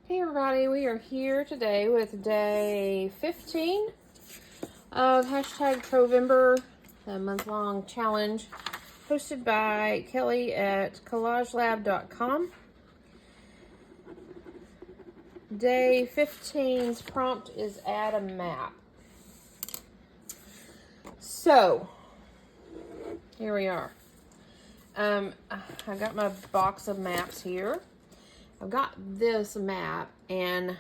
Hey everybody, we are here today with day 15 of hashtag Provember, the month-long challenge hosted by Kelly at collagelab.com. Day 15's prompt is add a map. So, here we are. I got my box of maps here. I've got this map, and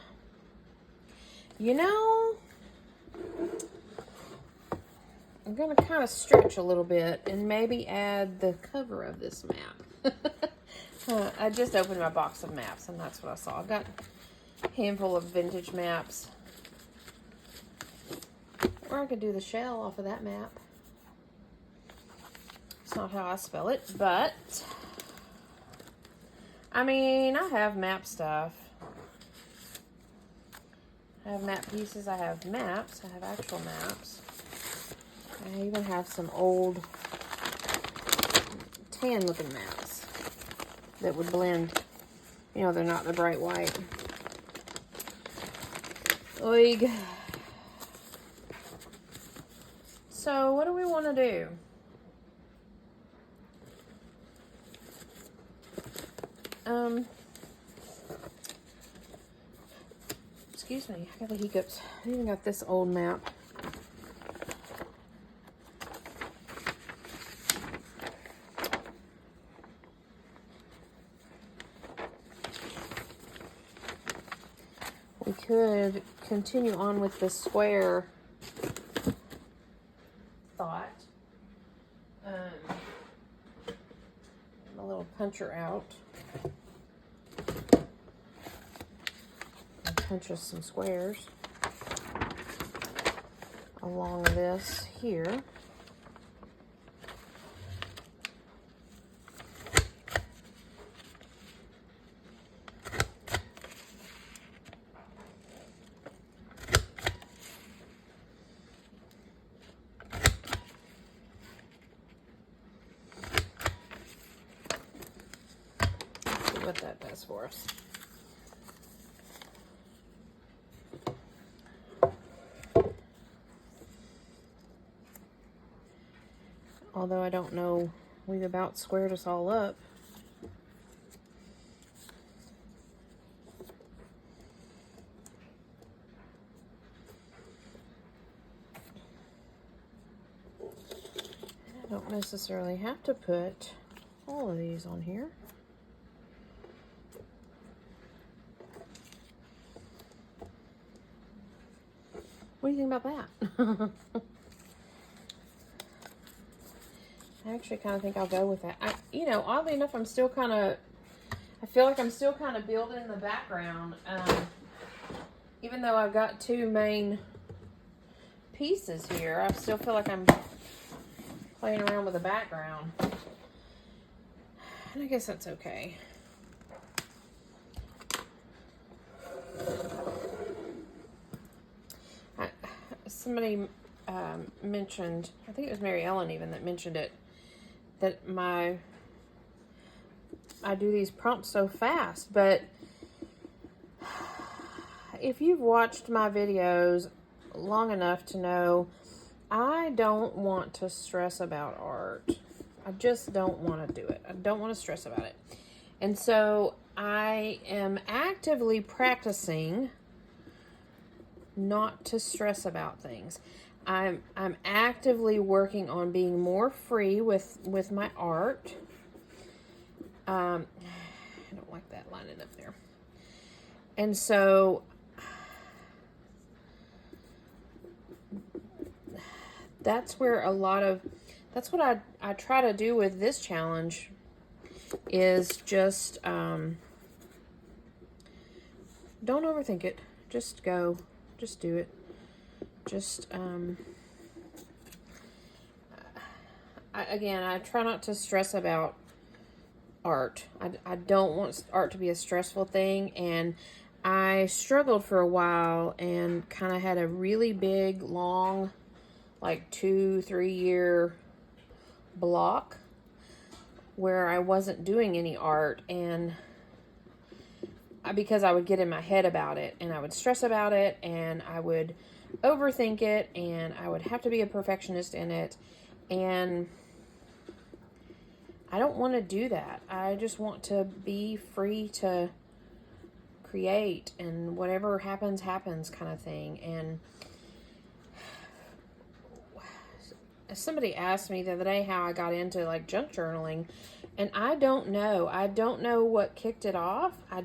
you know, I'm going to kind of stretch a little bit and maybe add the cover of this map. I just opened my box of maps, and that's what I saw. I've got a handful of vintage maps. Or I could do the shell off of that map. It's not how I spell it, but I mean, I have map stuff. I have map pieces, I have maps, I have actual maps. I even have some old tan looking maps that would blend. You know, they're not the bright white. Oig. So, what do we want to do? Excuse me, I got the hiccups. I even got this old map. We could continue on with the square thought. A little puncher out. Punch us some squares along this here. Let's see what that does for us. Although I don't know, we've about squared us all up. I don't necessarily have to put all of these on here. What do you think about that? I actually kind of think I'll go with that. You know, oddly enough, I feel like I'm still kind of building in the background. Even though I've got two main pieces here, I still feel like I'm playing around with the background. And I guess that's okay. Somebody mentioned, I think it was Mary Ellen even that mentioned it, that I do these prompts so fast, but if you've watched my videos long enough to know I don't want to stress about art. I just don't want to do it. I don't want to stress about it. And so I am actively practicing not to stress about things. I'm actively working on being more free with my art. I don't like that lining up there. And so that's where that's what I try to do with this challenge is just don't overthink it. Just go. Just do it. Just I try not to stress about art. I don't want art to be a stressful thing, and I struggled for a while and kind of had a really big, long, like 2-3 year block where I wasn't doing any art, and because I would get in my head about it, and I would stress about it, and I would overthink it, and I would have to be a perfectionist in it, and I don't want to do that. I just want to be free to create, and whatever happens, happens kind of thing. And somebody asked me the other day how I got into like junk journaling, and I don't know. I don't know what kicked it off. I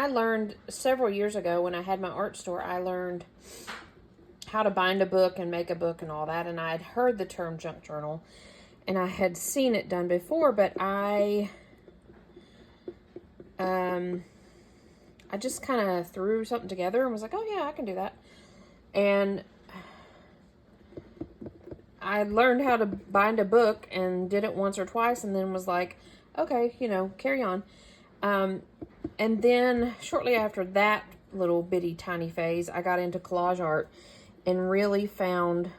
learned several years ago when I had my art store, I learned how to bind a book and make a book and all that, and I had heard the term junk journal, and I had seen it done before, but I just kind of threw something together and was like, oh yeah, I can do that. And I learned how to bind a book and did it once or twice, and then was like, okay, carry on. And then shortly after that little bitty tiny phase, I got into collage art and really found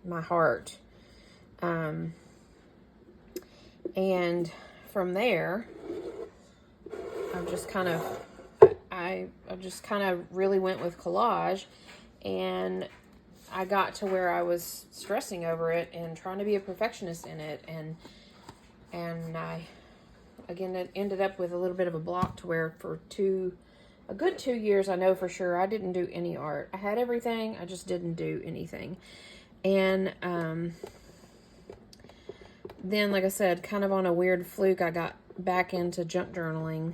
my heart. And from there, I just kind of really went with collage, and I got to where I was stressing over it and trying to be a perfectionist in it, and I again it ended up with a little bit of a block to where for a good 2 years, I know for sure, I didn't do any art. I had everything, I just didn't do anything. And then, like I said, kind of on a weird fluke, I got back into junk journaling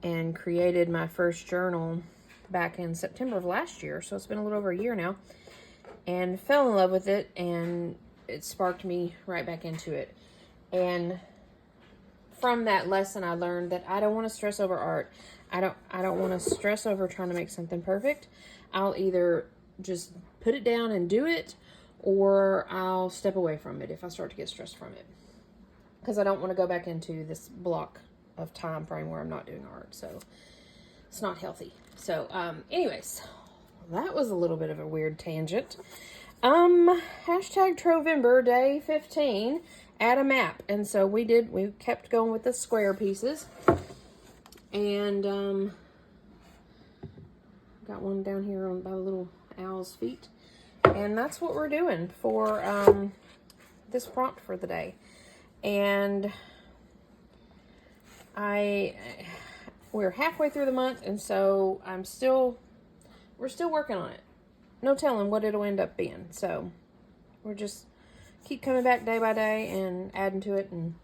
and created my first journal back in September of last year. So it's been a little over a year now, and fell in love with it, and it sparked me right back into it. And from that lesson, I learned that I don't want to stress over art. I don't want to stress over trying to make something perfect. I'll either just put it down and do it, or I'll step away from it if I start to get stressed from it, because I don't want to go back into this block of time frame where I'm not doing art. So it's not healthy. So anyways, that was a little bit of a weird tangent. Hashtag Trovember day 15, add a map. And so we kept going with the square pieces, and got one down here by the little owl's feet. And that's what we're doing for this prompt for the day. And we're halfway through the month, and so we're still working on it. No telling what it'll end up being. So we're just keep coming back day by day and adding to it and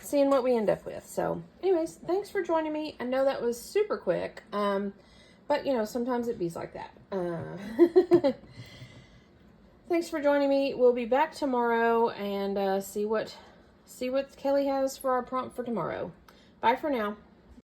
seeing what we end up with. So anyways, thanks for joining me. I know that was super quick. But sometimes it bees like that. Thanks for joining me. We'll be back tomorrow and see what Kelly has for our prompt for tomorrow. Bye for now.